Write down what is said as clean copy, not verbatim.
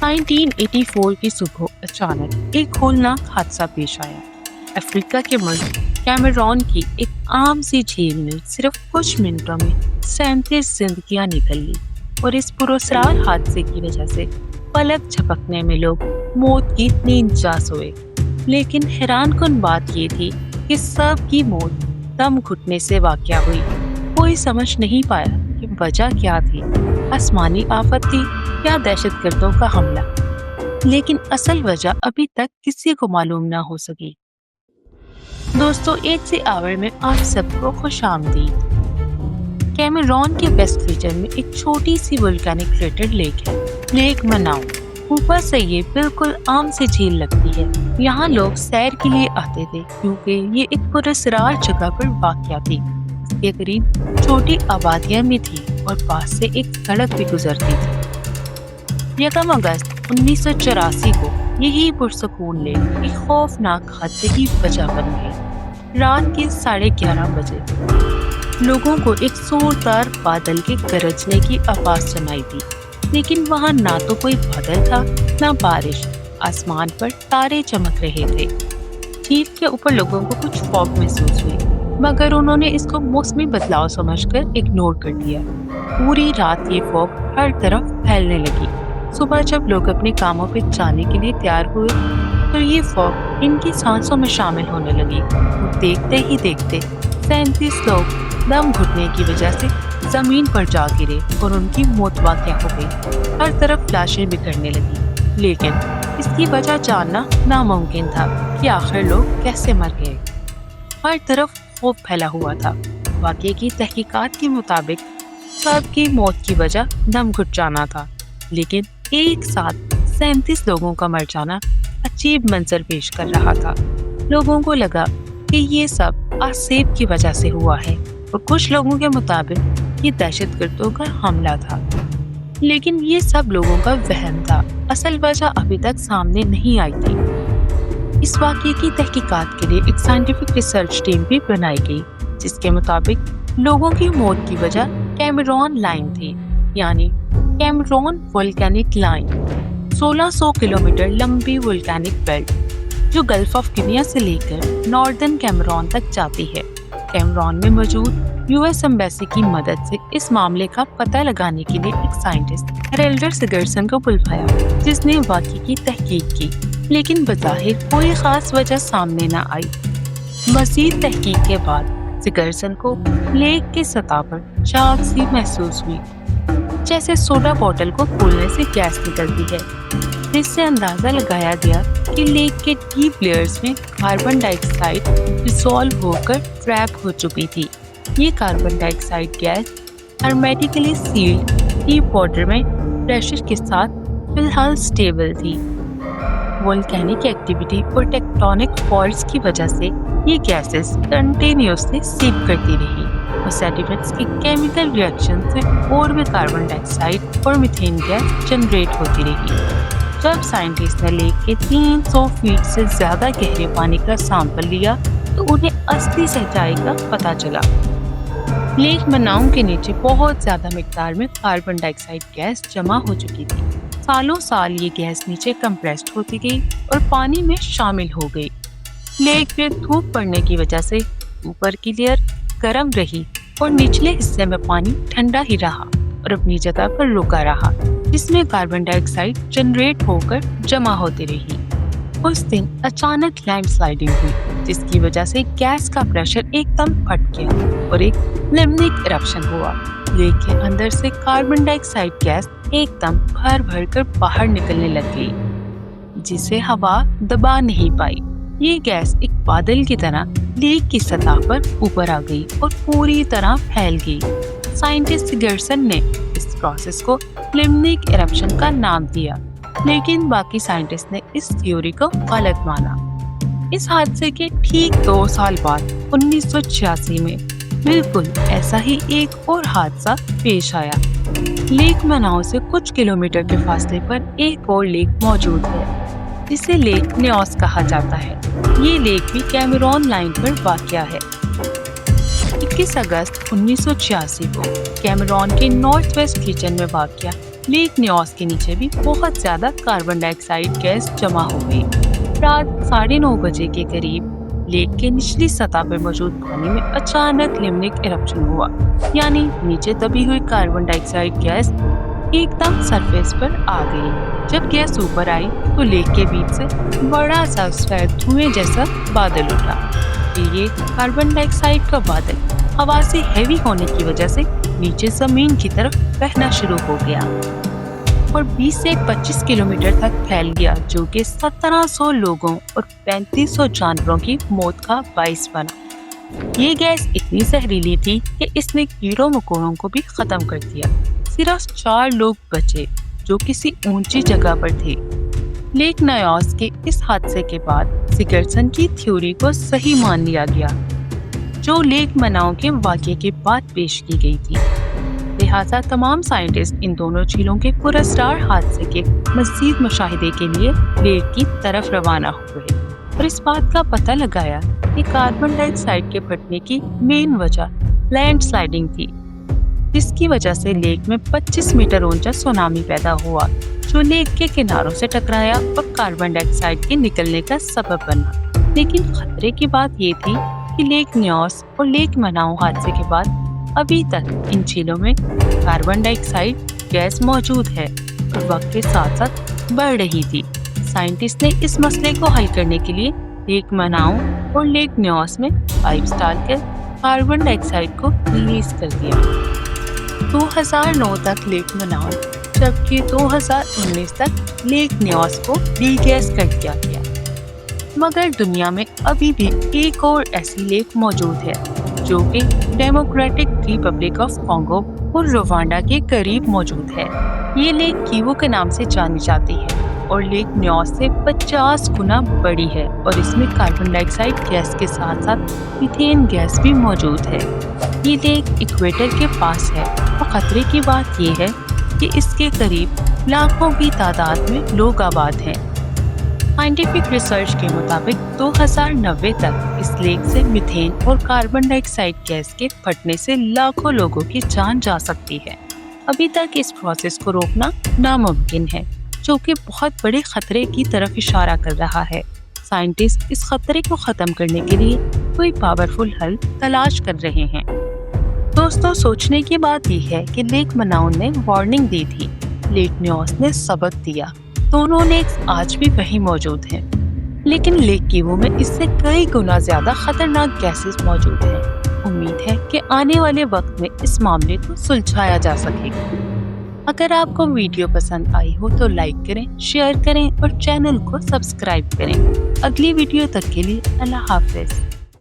1984 की सुबह अचानक एक होलनाक हादसा पेश आया। अफ्रीका के मुल्क कैमरून की एक आम सी झील में सिर्फ कुछ मिनटों में 37 जिंदगियां निकल ली और इस पुरस्कार हादसे की वजह से पलक झपकने में लोग मौत की नींद जा सोए। लेकिन हैरानकुन बात ये थी कि सब की मौत दम घुटने से वाक़या हुई। कोई समझ नहीं पाया कि वजह क्या थी, आसमानी आफत थी या दहशतगर्दों का हमला। लेकिन असल वजह अभी तक किसी को मालूम ना हो सकी। दोस्तों, एक से आवर में आप सबको खुशामदीद। कैमरून के वेस्ट रीजन में एक छोटी सी वोल्केनिक क्रेटर लेक है, लेक मनाऊ। ऊपर से ये बिल्कुल आम सी झील लगती है। यहाँ लोग सैर के लिए आते थे क्योंकि ये एक पुरस्कार जगह पर वाक़या थी। इसके करीब छोटी आबादियां भी थी और पास से एक सड़क भी गुजरती थी। 1 अगस्त 1984 को यही पुरसकून लेक एक खौफनाक हादसे की वजह बन गई। रात के 11:30 बजे लोगों को एक जोरदार बादल के गरजने की आवाज सुनाई दी, लेकिन वहां ना तो कोई बादल था ना बारिश। आसमान पर तारे चमक रहे थे। झील के ऊपर लोगों को कुछ खौफ महसूस हुई, मगर उन्होंने इसको मौसमी बदलाव समझकर इग्नोर कर दिया। पूरी रात ये फॉग हर तरफ फैलने लगी। सुबह जब लोग अपने कामों पे जाने के लिए तैयार हुए तो ये फॉग इनकी सांसों में शामिल होने लगी। देखते ही देखते 37 लोग दम घुटने की वजह से जमीन पर जा गिरे और उनकी मौत वाक़या हो गई। हर तरफ लाशें बिखरने लगी, लेकिन इसकी वजह जानना नामुमकिन था कि आखिर लोग कैसे मर गए। हर तरफ खौफ फैला हुआ था। वाक़ये की तहकीकात के मुताबिक सबकी मौत की वजह दम घुट जाना था, लेकिन एक साथ 37 लोगों का मर जाना अजीब मंजर पेश कर रहा था। लोगों को लगा कि ये सब आसेब की वजह से हुआ है और कुछ लोगों के मुताबिक ये दहशतगर्दों का हमला था। लेकिन ये सब लोगों का वहम था। असल वजह अभी तक सामने नहीं आई थी। इस वाक़ये की तहकीकात के लिए एक साइंटिफिक रिसर्च टीम भी बनाई गई, जिसके मुताबिक लोगों की मौत की वजह कैमरून लाइन थी, यानी कैमरून वोल्केनिक लाइन। 1600 किलोमीटर लंबी वोल्केनिक बेल्ट जो गल्फ ऑफ गिनिया से लेकर नॉर्दर्न कैमरून तक जाती है। कैमरून में मौजूद यूएस एम्बेसी की मदद से इस मामले का पता लगाने के लिए एक साइंटिस्ट हेरेल्डर सिगर्सन को बुलवाया, जिसने वाक़ये की तहकीक की, लेकिन बज़ाहिर कोई ख़ास वजह सामने न आई। मज़ीद तहकीक के बाद सिगर्सन को लेक की सतह पर झाग सी महसूस हुई, जैसे सोडा बोतल को खोलने से गैस निकलती है, जिससे अंदाजा लगाया गया कि लेक के डीप लेयर्स में कार्बन डाइऑक्साइड डिसॉल्व होकर ट्रैप हो चुकी थी। ये carbon dioxide gas hermetically sealed deep water में प्रेशर के साथ फिलहाल स्टेबल थी। वोल्केनिक एक्टिविटी और टेक्टोनिक फॉल्ट्स की वजह से ये गैसेस कंटिन्यूअसली सीप करती रही और सेडिमेंट्स की केमिकल रिएक्शन से और भी कार्बन डाइऑक्साइड और मीथेन गैस जनरेट होती रही। जब साइंटिस्ट ने लेक के 300 फीट से ज्यादा गहरे पानी का सैंपल लिया तो उन्हें असली सच्चाई का पता चला। लेक मनाऊ के नीचे बहुत ज्यादा मिकदार में कार्बन डाइऑक्साइड गैस जमा हो चुकी थी। सालों साल ये गैस नीचे कंप्रेस्ड होती गई और पानी में शामिल हो गई। लेक में धूप पड़ने की वजह से ऊपर की लेयर गर्म रही और निचले हिस्से में पानी ठंडा ही रहा और अपनी जगह पर रुका रहा, जिसमें कार्बन डाइऑक्साइड जनरेट होकर जमा होती रही। उस दिन अचानक लैंडस्लाइडिंग हुई, जिसकी वजह से गैस का प्रेशर एकदम फट गया और एक लिम्निक इरप्शन हुआ। लेक के अंदर से कार्बन डाइऑक्साइड गैस एकदम भर भर कर बाहर निकलने लग गई, जिसे हवा दबा नहीं पाई। ये गैस एक बादल की तरह लेक की सतह पर ऊपर आ गई और पूरी तरह फैल गई। साइंटिस्ट सिगर्सन ने इस प्रोसेस को लिम्निक इरप्शन का नाम दिया, लेकिन बाकी साइंटिस्ट ने इस थ्योरी को गलत माना। इस हादसे के ठीक 2 साल बाद 1986 में बिल्कुल ऐसा ही एक और हादसा पेश आया। लेक मनाऊ से कुछ किलोमीटर के फासले पर एक और लेक मौजूद है, जिसे लेक न्योस कहा जाता है। ये लेक भी कैमरून लाइन पर वाक़या है। 21 अगस्त 1986 को कैमरून के नॉर्थ वेस्ट रीजन में वाक़या लेक न्योस के नीचे भी बहुत ज्यादा कार्बन डाइऑक्साइड गैस जमा हो गई। रात 9:30 बजे के करीब लेक के निचली सतह पर मौजूद पानी में अचानक लिम्निक इरप्शन हुआ, यानी नीचे दबी हुई कार्बन डाइऑक्साइड गैस एकदम सरफेस पर आ गई। जब गैस ऊपर आई तो लेक के बीच से बड़ा सा सफेद धुएं जैसा बादल उठा। ये कार्बन डाइऑक्साइड का बादल हवा से हैवी होने की वजह से नीचे जमीन की तरफ बहना शुरू हो गया और 20 से 25 किलोमीटर तक फैल गया, जो कि 1700 लोगों और 3500 जानवरों की मौत का बाइस बना। ये गैस इतनी जहरीली थी कि इसने कीड़ों मकोड़ों को भी खत्म कर दिया। सिर्फ 4 लोग बचे जो किसी ऊंची जगह पर थे। लेक न्योस के इस हादसे के बाद सिगर्सन की थ्योरी को सही मान लिया गया, जो लेक मनाओ के वाक़ये के बाद पेश की गई थी। लिहाजा तमाम साइंटिस्ट इन दोनों झीलों के पुरस्कार हादसे के मज़ीद मुशाहिदे के लिए लेक की तरफ रवाना हुए और इस बात का पता लगाया कि कार्बन डाइऑक्साइड के फटने की मेन वजह लैंडस्लाइडिंग थी, जिसकी वजह से लेक में 25 मीटर ऊंचा सुनामी पैदा हुआ, जो लेक के किनारों से टकराया और कार्बन डाइऑक्साइड के निकलने का सबब बना। लेकिन खतरे की बात ये थी कि लेक न्योस और लेक मनाओ हादसे के बाद अभी तक इन झीलों में कार्बन डाइऑक्साइड गैस मौजूद है और वक्त के साथ साथ बढ़ रही थी। साइंटिस्ट ने इस मसले को हल करने के लिए लेक मनाओ और लेक न्योस में पाइप्स डालकर कार्बन डाइऑक्साइड को रिलीज कर दिया। 2009 तक लेक मनाओ जबकि 2019 तक लेक न्योस को डी-गैस कर दिया गया। मगर दुनिया में अभी भी एक और ऐसी लेक मौजूद है जो कि डेमोक्रेटिक रिपब्लिक ऑफ कॉन्गो और रवांडा के करीब मौजूद है। ये लेक किवो के नाम से जानी जाती है और लेक न्योस से 50 गुना बड़ी है और इसमें कार्बन डाइऑक्साइड गैस के साथ साथ मीथेन गैस भी मौजूद है। ये लेक इक्वेटर के पास है और खतरे की बात ये है कि इसके करीब लाखों की तादाद में लोग आबाद हैं। साइंटिफिक रिसर्च के मुताबिक 2090 तक इस लेक से मीथेन और कार्बन डाइऑक्साइड गैस के फटने से लाखों लोगों की जान जा सकती है। अभी तक इस प्रोसेस को रोकना नामुमकिन है, जो कि बहुत बड़े खतरे की तरफ इशारा कर रहा है। साइंटिस्ट इस खतरे को खत्म करने के लिए कोई पावरफुल हल तलाश कर रहे हैं। दोस्तों, सोचने की बात यह है कि लेक मनाओ ने वार्निंग दी थी, लेक न्योस ने सबक दिया। दोनों लेक्स आज भी वहीं मौजूद हैं, लेकिन लेक किवो में इससे कई गुना ज्यादा खतरनाक गैसेस मौजूद हैं। उम्मीद है कि आने वाले वक्त में इस मामले को सुलझाया जा सकेगा। अगर आपको वीडियो पसंद आई हो तो लाइक करें, शेयर करें और चैनल को सब्सक्राइब करें। अगली वीडियो तक के लिए अल्लाह हाफिज।